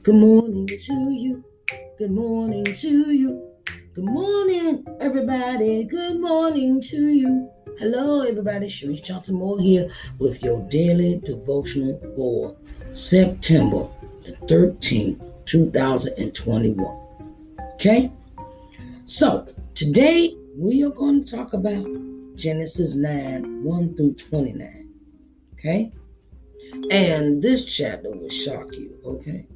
Good morning to you. Good morning to you. Good morning, everybody. Good morning to you. Hello, everybody. Sharice Johnson Moore here with your daily devotional for September the 13th, 2021. Okay? So, today we are going to talk about Genesis 9, 1 through 29. Okay? And this chapter will shock you. Okay?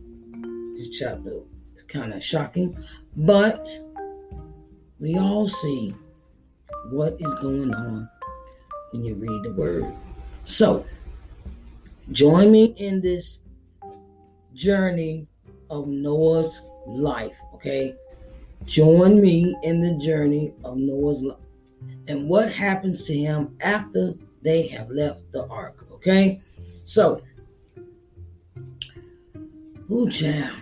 This chapter is kind of shocking, but we all see what is going on when you read the word. So, join me in this journey of Noah's life, okay? Join me in the journey of Noah's life and what happens to him after they have left the ark, okay? So, child.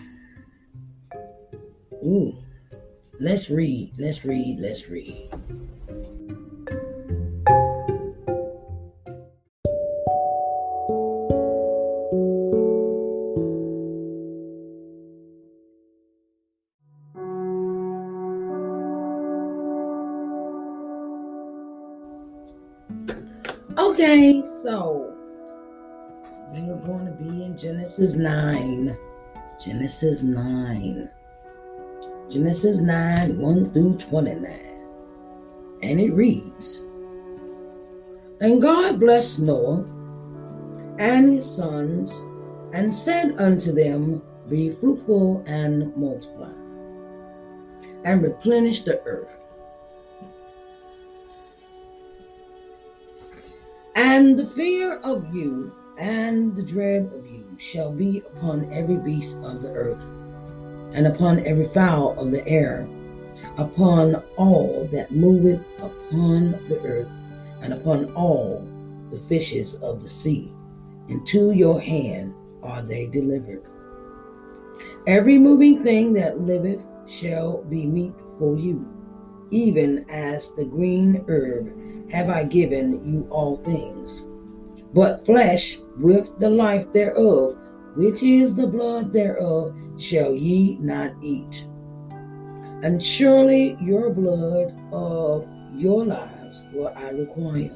Let's read. Okay, so we are going to be in Genesis 9. Genesis 9, 1 through 29. And it reads, And God blessed Noah and his sons, and said unto them, Be fruitful and multiply, and replenish the earth. And the fear of you and the dread of you shall be upon every beast of the earth, and upon every fowl of the air, upon all that moveth upon the earth, and upon all the fishes of the sea. Into your hand are they delivered. Every moving thing that liveth shall be meat for you, even as the green herb have I given you all things. But flesh with the life thereof, which is the blood thereof, shall ye not eat. And surely your blood of your lives will I require.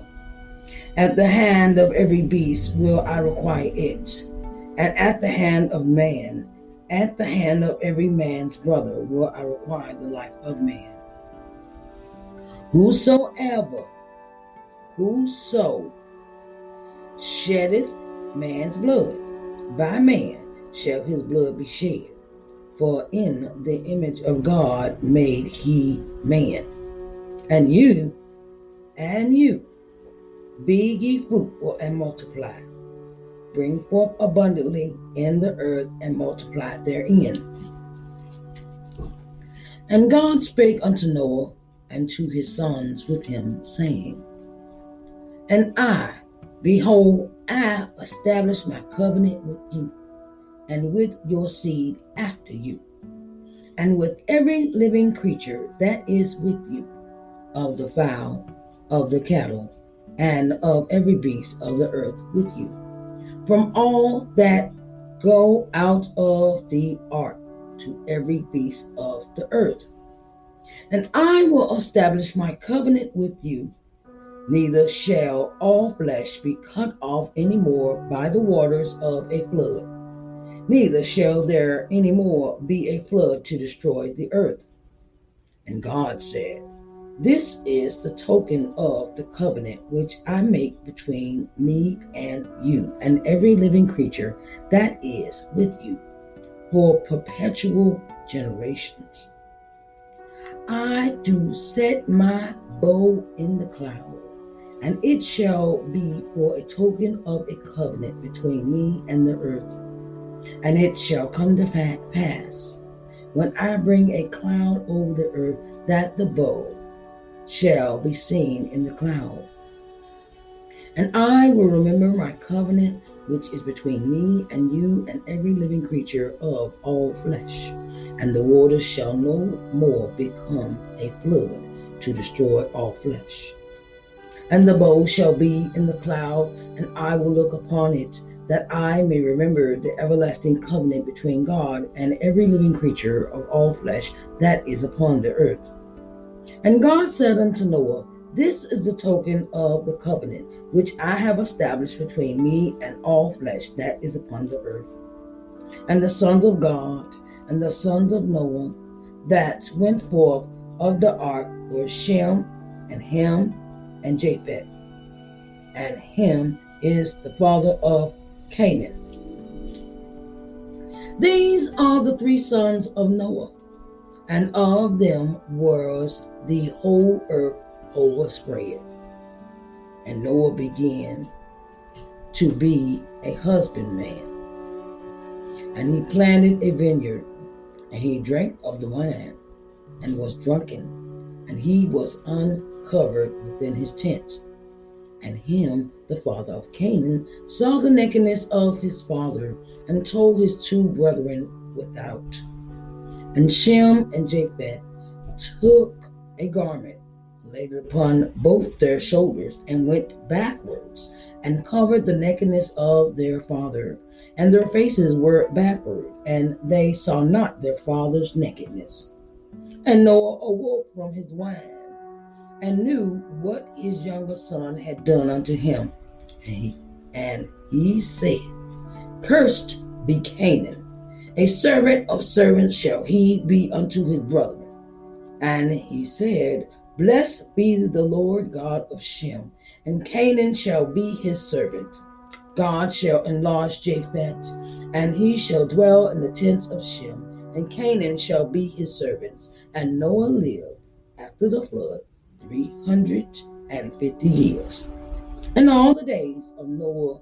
At the hand of every beast will I require it, and at the hand of man, at the hand of every man's brother will I require the life of man. Whoso sheddeth man's blood, by man shall his blood be shed. For in the image of God made he man. And you, be ye fruitful and multiply. Bring forth abundantly in the earth and multiply therein. And God spake unto Noah and to his sons with him, saying, And I, behold, I establish my covenant with you, and with your seed after you, and with every living creature that is with you, of the fowl, of the cattle, and of every beast of the earth with you, from all that go out of the ark to every beast of the earth. And I will establish my covenant with you. Neither shall all flesh be cut off any more by the waters of a flood. Neither shall there any more be a flood to destroy the earth. And God said, This is the token of the covenant which I make between me and you, and every living creature that is with you, for perpetual generations. I do set my bow in the cloud, and it shall be for a token of a covenant between me and the earth. And it shall come to pass, when I bring a cloud over the earth, that the bow shall be seen in the cloud. And I will remember my covenant, which is between me and you and every living creature of all flesh. And the waters shall no more become a flood to destroy all flesh. And the bow shall be in the cloud, and I will look upon it that I may remember the everlasting covenant between God and every living creature of all flesh that is upon the earth. And God said unto Noah, This is the token of the covenant which I have established between me and all flesh that is upon the earth. And the sons of God and the sons of Noah that went forth of the ark were Shem and Ham and Japheth. And Ham is the father of Canaan. These are the three sons of Noah, and of them was the whole earth overspread. And Noah began to be a husbandman, and he planted a vineyard, and he drank of the wine, and was drunken, and he was uncovered within his tent. And Ham, the father of Canaan, saw the nakedness of his father, and told his two brethren without. And Shem and Japheth took a garment, laid it upon both their shoulders, and went backwards, and covered the nakedness of their father. And their faces were backward, and they saw not their father's nakedness. And Noah awoke from his wine, and knew what his younger son had done unto him. And he said, Cursed be Canaan, a servant of servants shall he be unto his brethren. And he said, Blessed be the Lord God of Shem, and Canaan shall be his servant. God shall enlarge Japheth, and he shall dwell in the tents of Shem, and Canaan shall be his servants. And Noah lived after the flood 350 years. And all the days of Noah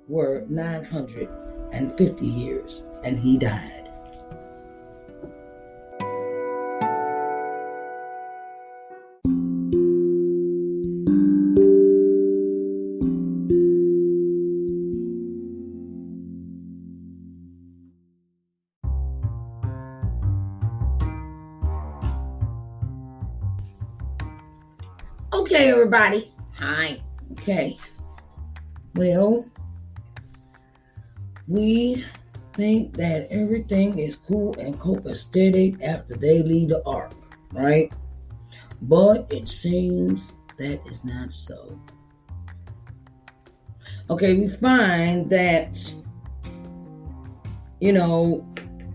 were 950 years, and he died. Okay, everybody. Hi. Okay. Well, we think that everything is cool and copacetic after they leave the ark, right? But it seems that is not so. Okay, we find that,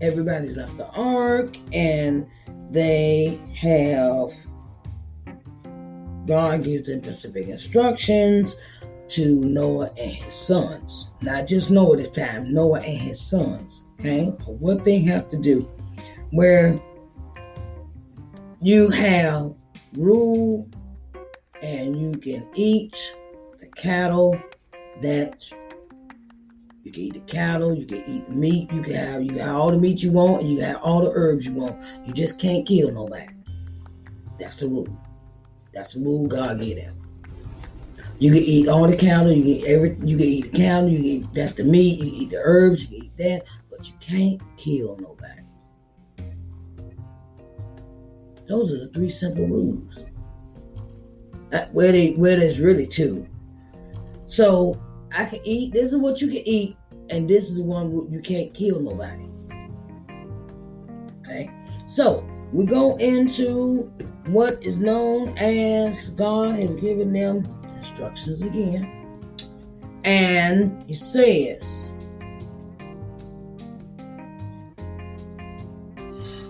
everybody's left the ark, and they have, God gives them specific instructions to Noah and his sons. Not just Noah this time, Noah and his sons. Okay? What they have to do. Where you have rule, and you can eat the cattle that you can eat the cattle, you can eat meat, you can have all the meat you want, and you can have all the herbs you want. You just can't kill nobody. That's the rule. That's the rule God gave them. You can eat all the cattle, you can eat the cattle, that's the meat, you can eat the herbs, you can eat that, but you can't kill nobody. Those are the three simple rules. Where there's really two. So I can eat, this is what you can eat, and this is the one rule, you can't kill nobody. Okay? So we go into what is known as God has given them instructions again. And he says,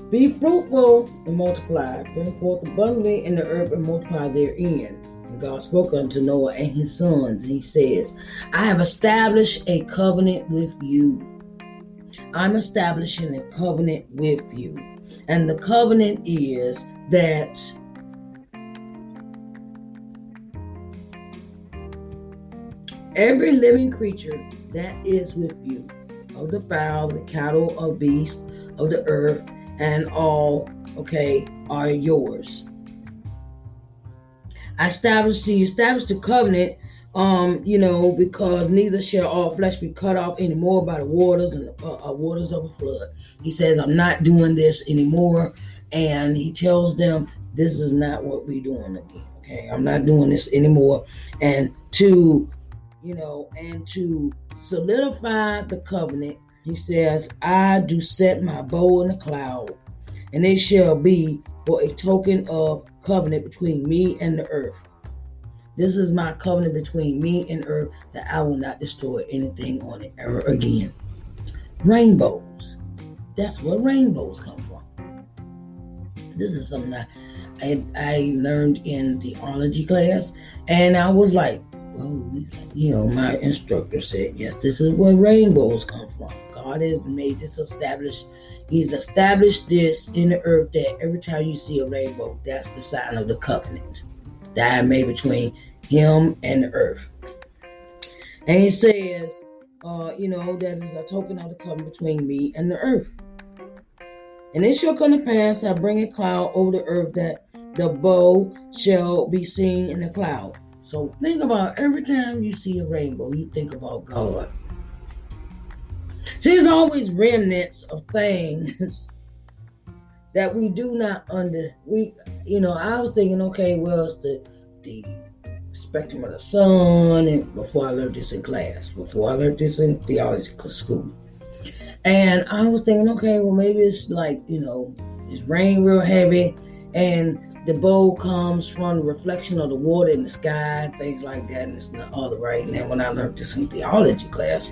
Be fruitful and multiply, bring forth abundantly in the earth and multiply therein. And God spoke unto Noah and his sons, and he says, I have established a covenant with you. I'm establishing a covenant with you. And the covenant is that every living creature that is with you, of the fowl, the cattle, of beasts, of the earth, and all, are yours. I established the covenant, because neither shall all flesh be cut off anymore by the waters and the waters of a flood. He says, I'm not doing this anymore. And he tells them, this is not what we're doing again. Okay, I'm not doing this anymore. And to and to solidify the covenant, he says, I do set my bow in the cloud, and it shall be for a token of covenant between me and the earth. This is my covenant between me and earth, that I will not destroy anything on it ever again. Rainbows. That's where rainbows come from. This is something that I learned in theology class, and I was like, my instructor said, yes, this is where rainbows come from. God has made this established. He's established this in the earth, that every time you see a rainbow, that's the sign of the covenant that I made between him and the earth. And he says, that is a token of the covenant between me and the earth. And it shall come to pass, I bring a cloud over the earth, that the bow shall be seen in the cloud. So think about, every time you see a rainbow, you think about God. See, there's always remnants of things that we do not I was thinking, okay, well, it's the spectrum of the sun, and before I learned this in class, before I learned this in theology school. And I was thinking, okay, well, maybe it's like, it's rain real heavy, and the bow comes from the reflection of the water in the sky, and things like that, and it's not all right. And then when I learned this in theology class,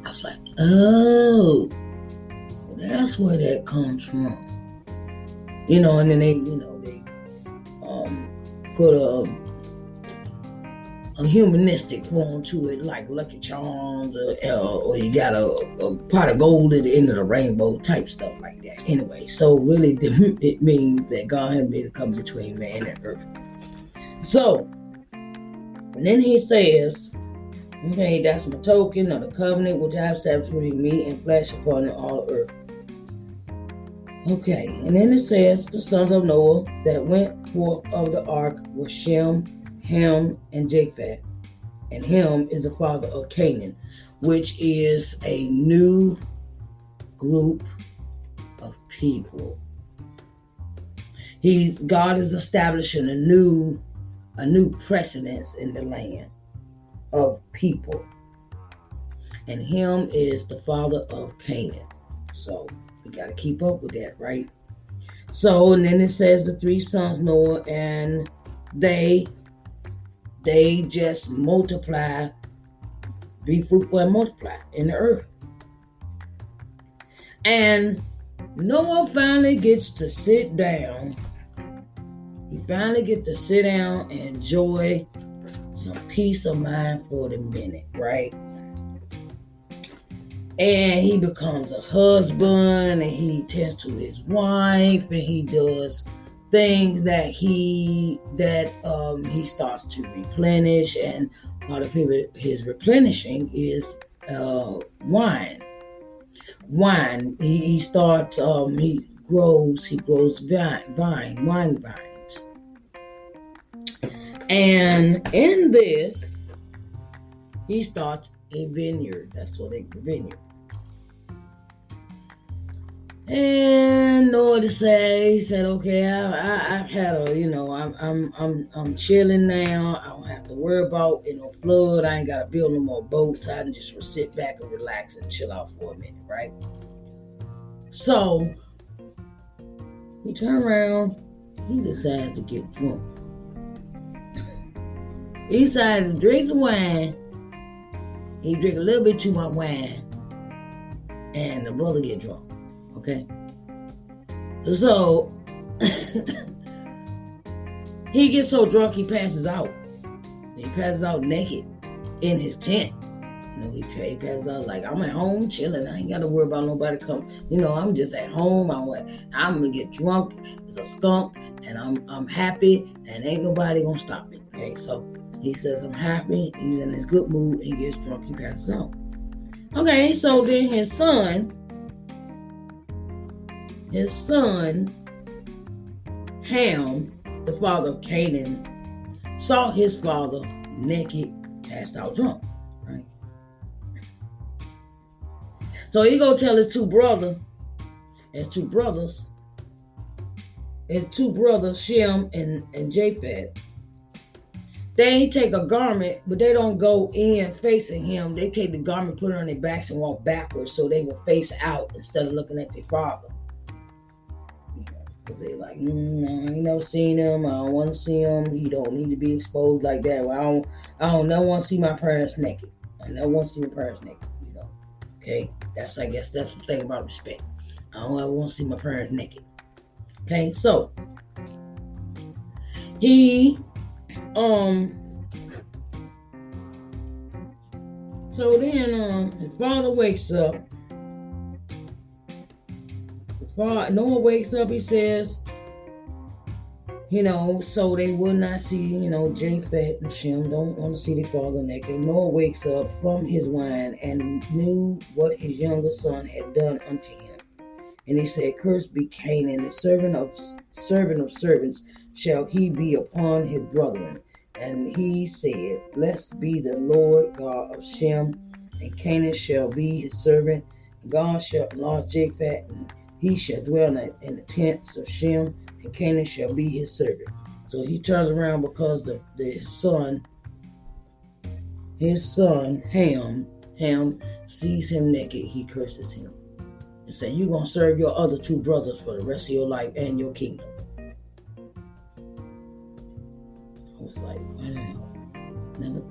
I was like, oh, that's where that comes from. And then they put a humanistic form to it, like Lucky Charms, or you got a pot of gold at the end of the rainbow type stuff like that. Anyway, so really it means that God had made a covenant between man and earth. So, and then he says, okay, that's my token of the covenant which I have established between me and flesh upon all earth. Okay, and then it says, the sons of Noah that went forth of the ark were Shem, Ham, and Japheth. And Ham is the father of Canaan, which is a new group of people. God is establishing a new precedence in the land of people. And Ham is the father of Canaan. So we got to keep up with that, right? So, and then it says the three sons Noah, and they just multiply, be fruitful and multiply in the earth. And Noah finally gets to sit down. He finally gets to sit down and enjoy some peace of mind for the minute, right? And he becomes a husband, and he tends to his wife, and he does things that he starts to replenish. And part of his replenishing is wine. He starts he grows wine vines. And in this, he starts a vineyard. That's what a vineyard. And Noah he said, okay, I've had I'm chilling now. I don't have to worry about flood. I ain't gotta build no more boats. I can just sit back and relax and chill out for a minute, right? So he turned around. He decided to get drunk. He decided to drink some wine. He drank a little bit too much wine, and the brother get drunk. Okay, so he gets so drunk he passes out. He passes out naked in his tent. He passes out like, I'm at home chilling. I ain't got to worry about nobody coming. I'm just at home. I'm gonna get drunk as a skunk, and I'm happy, and ain't nobody gonna stop me. Okay, so he says I'm happy. He's in his good mood. He gets drunk. He passes out. Okay, so then his son, Ham, the father of Canaan, saw his father naked, passed out drunk, right? So he go tell his two brothers, Shem and Japheth. They take a garment, but they don't go in facing him. They take the garment, put it on their backs, and walk backwards so they will face out instead of looking at their father. Because they like, I ain't never seen him. I don't want to see him. He don't need to be exposed like that. Well, I don't never want to see my parents naked. I never want to see my parents naked. Okay, I guess that's the thing about respect. I don't ever want to see my parents naked. Okay, so he so then his father wakes up. Noah wakes up, he says, so they will not see, Japheth and Shem don't want to see their father naked. Noah wakes up from his wine and knew what his younger son had done unto him. And he said, Cursed be Canaan, the servant of servants shall he be upon his brethren. And he said, Blessed be the Lord God of Shem, and Canaan shall be his servant. And God shall enlarge Japheth, and he shall dwell in the tents of Shem, and Canaan shall be his servant. So he turns around because his son Ham sees him naked. He curses him and said, You're going to serve your other two brothers for the rest of your life and your kingdom. I was like, wow. Never.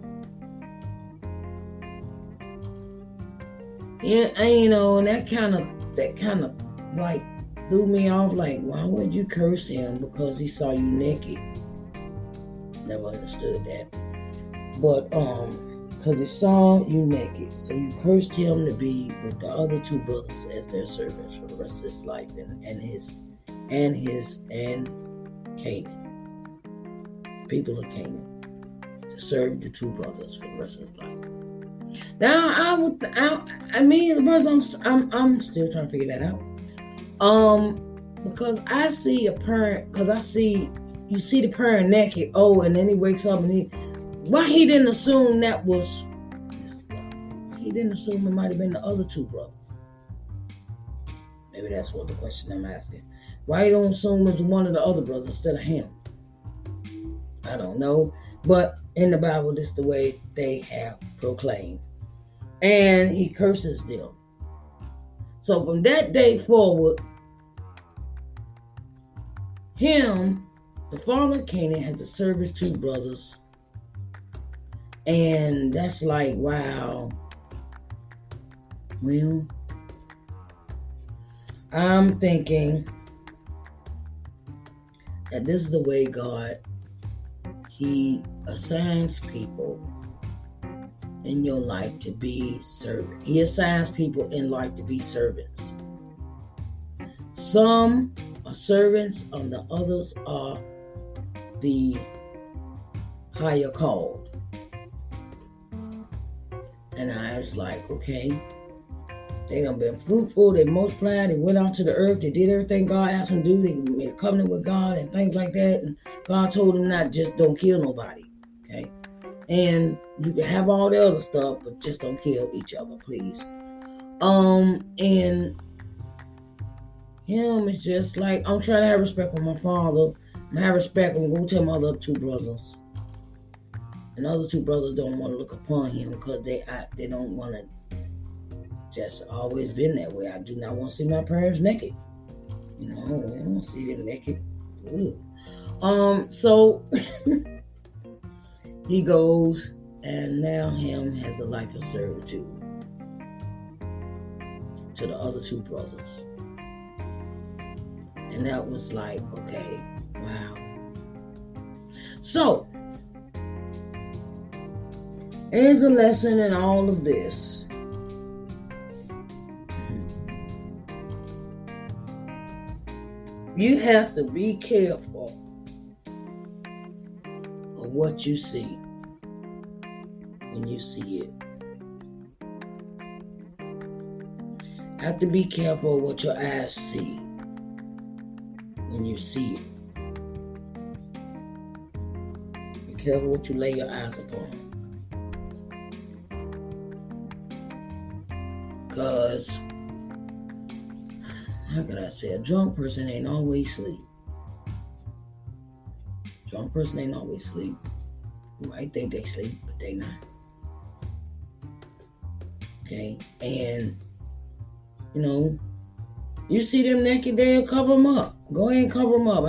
Yeah, and that kind of like threw me off. Like, why would you curse him because he saw you naked? Never understood that. But because he saw you naked, so you cursed him to be with the other two brothers as their servants for the rest of his life, and Canaan, people of Canaan, to serve the two brothers for the rest of his life. Now the person I'm still trying to figure that out. Because I see a parent, you see the parent naked, and then he wakes up and why he didn't assume it might have been the other two brothers. Maybe that's what the question I'm asking. Why you don't assume it's one of the other brothers instead of him? I don't know. But in the Bible, this is the way they have proclaimed. And he curses them. So from that day forward, the father of Canaan, had to serve his two brothers. And that's like, wow. Well, I'm thinking that this is the way God, he assigns people in your life to be servants. He assigns people in life to be servants. Some are servants, and the others are the higher called. And I was like, okay, they done been fruitful, they multiplied, they went out to the earth, they did everything God asked them to do, they made a covenant with God and things like that, and God told them not just don't kill nobody, okay? And you can have all the other stuff, but just don't kill each other, please. And him is just like, I'm trying to have respect for my father, and have respect, I'm going to tell my other two brothers. And the other two brothers don't want to look upon him because they don't want to. Just always been that way. I do not want to see my parents naked. I don't want to see them naked. Ooh. So he goes, and now Ham has a life of servitude to the other two brothers. And that was like, okay, wow. So there's a lesson in all of this. You have to be careful of what you see when you see it. You have to be careful of what your eyes see when you see it. Be careful what you lay your eyes upon. Because, how could I say, a drunk person ain't always asleep. Drunk person ain't always asleep. You might think they sleep, but they not. Okay? And, you see them naked, they'll cover them up. Go ahead and cover them up.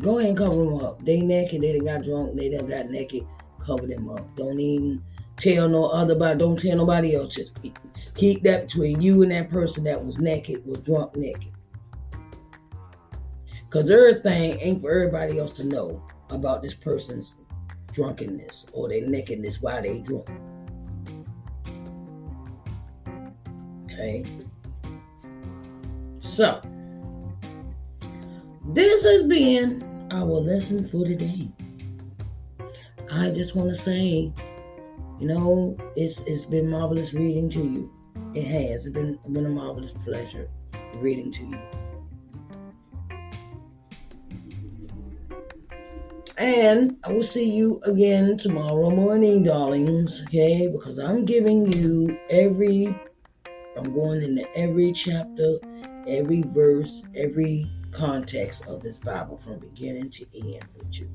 Go ahead and cover them up. They naked, they done got drunk, they done got naked. Cover them up. Don't even tell don't tell nobody else. Just keep that between you and that person that was drunk naked. Because everything ain't for everybody else to know about this person's drunkenness or their nakedness while they drunk. Okay? So, this has been our lesson for today. I just want to say, it's been marvelous reading to you. It has. It's been a marvelous pleasure reading to you. And I will see you again tomorrow morning, darlings, okay? Because I'm giving you I'm going into every chapter, every verse, every context of this Bible from beginning to end with you.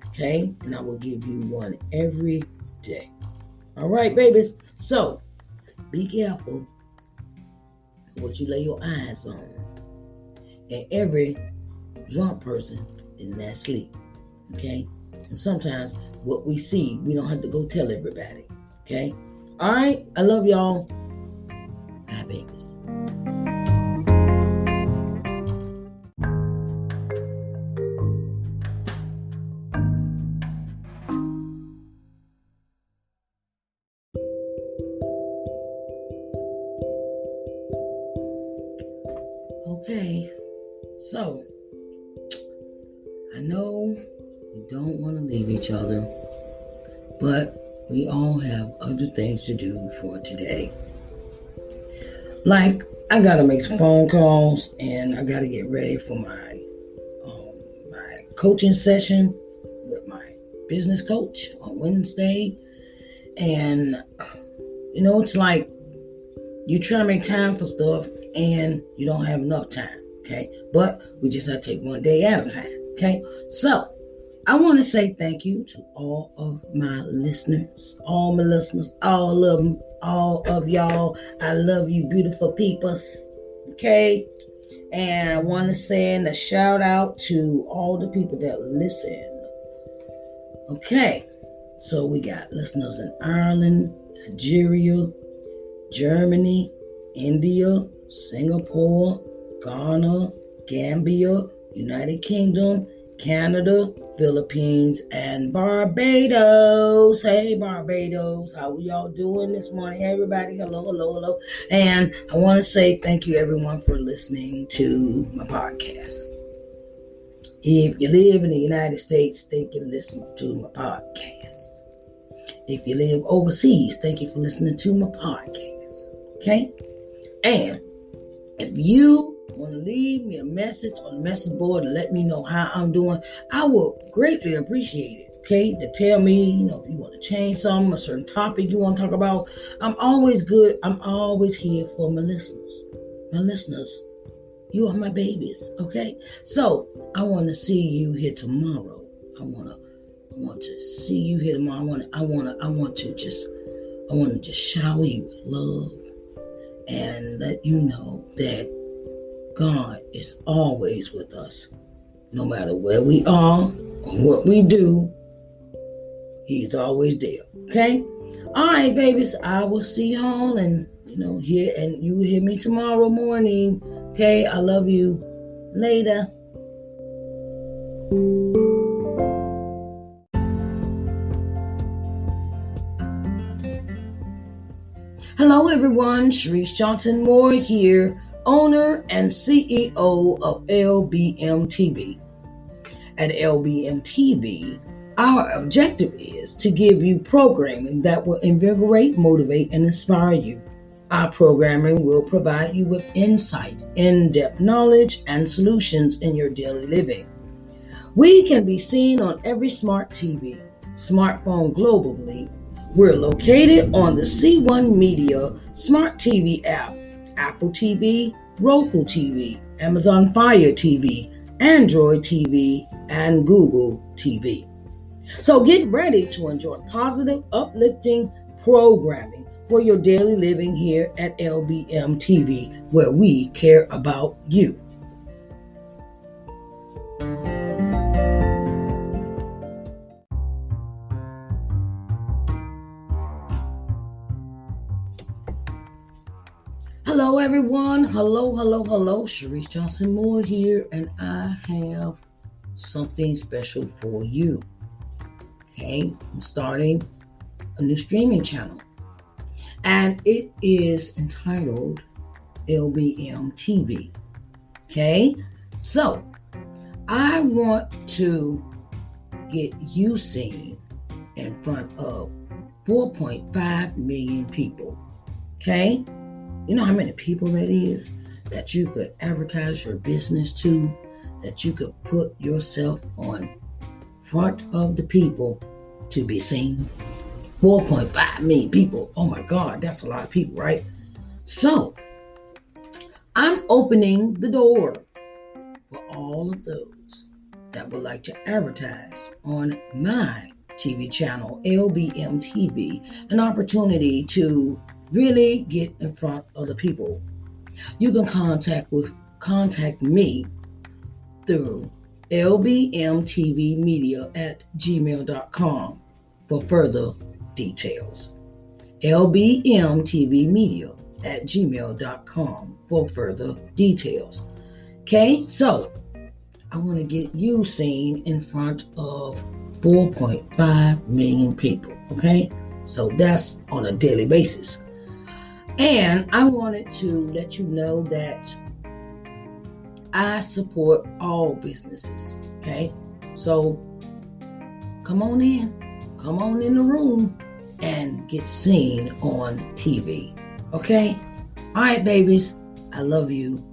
Okay? And I will give you one every day. All right, babies? So, be careful what you lay your eyes on. And every drunk person is not asleep. Okay? And sometimes what we see, we don't have to go tell everybody. Okay? All right? I love y'all. Bye, babies. Okay, so I know we don't want to leave each other, but we all have other things to do for today. Like, I gotta make some phone calls and I gotta get ready for my coaching session with my business coach on Wednesday. And it's like you try to make time for stuff and you don't have enough time, okay? But we just have to take one day at a time, okay? So, I want to say thank you to all of my listeners, all of y'all. I love you, beautiful peoples, okay? And I want to send a shout out to all the people that listen, okay? So, we got listeners in Ireland, Nigeria, Germany, India, Singapore, Ghana, Gambia, United Kingdom, Canada, Philippines, and Barbados. Hey, Barbados, how are y'all doing this morning? Everybody, hello. And I want to say thank you, everyone, for listening to my podcast. If you live in the United States, thank you for listening to my podcast. If you live overseas, thank you for listening to my podcast. Okay? And if you want to leave me a message on the message board and let me know how I'm doing, I will greatly appreciate it. Okay? To tell me, if you want to change something, a certain topic you want to talk about. I'm always good. I'm always here for my listeners. My listeners, you are my babies. Okay? So, I want to see you here tomorrow. I want to see you here tomorrow. I want to just shower you with love and let you know that God is always with us. No matter where we are or what we do, He's always there. Okay? All right, babies. I will see y'all and here, and you will hear me tomorrow morning. Okay? I love you. Later. Hello everyone, Sharice Johnson Moore here, owner and CEO of LBM TV. At LBM TV, our objective is to give you programming that will invigorate, motivate, and inspire you. Our programming will provide you with insight, in-depth knowledge, and solutions in your daily living. We can be seen on every smart TV, smartphone globally. We're located on the C1 Media Smart TV app, Apple TV, Roku TV, Amazon Fire TV, Android TV, and Google TV. So get ready to enjoy positive, uplifting programming for your daily living here at LBM TV, where we care about you. Hello, everyone. Hello, hello, hello. Sharice Johnson Moore here, and I have something special for you. Okay, I'm starting a new streaming channel, and it is entitled LBM TV. Okay, so I want to get you seen in front of 4.5 million people. Okay, you know how many people that is that you could advertise your business to, that you could put yourself on front of the people to be seen? 4.5 million people. Oh my God, that's a lot of people, right? So I'm opening the door for all of those that would like to advertise on my TV channel, LBM TV, an opportunity to really get in front of the people. You can contact me through lbmtvmedia@gmail.com for further details. lbmtvmedia@gmail.com for further details. Okay, so I want to get you seen in front of 4.5 million people. Okay, so that's on a daily basis. And I wanted to let you know that I support all businesses. Okay, so come on in the room and get seen on TV. Okay, all right, babies, I love you.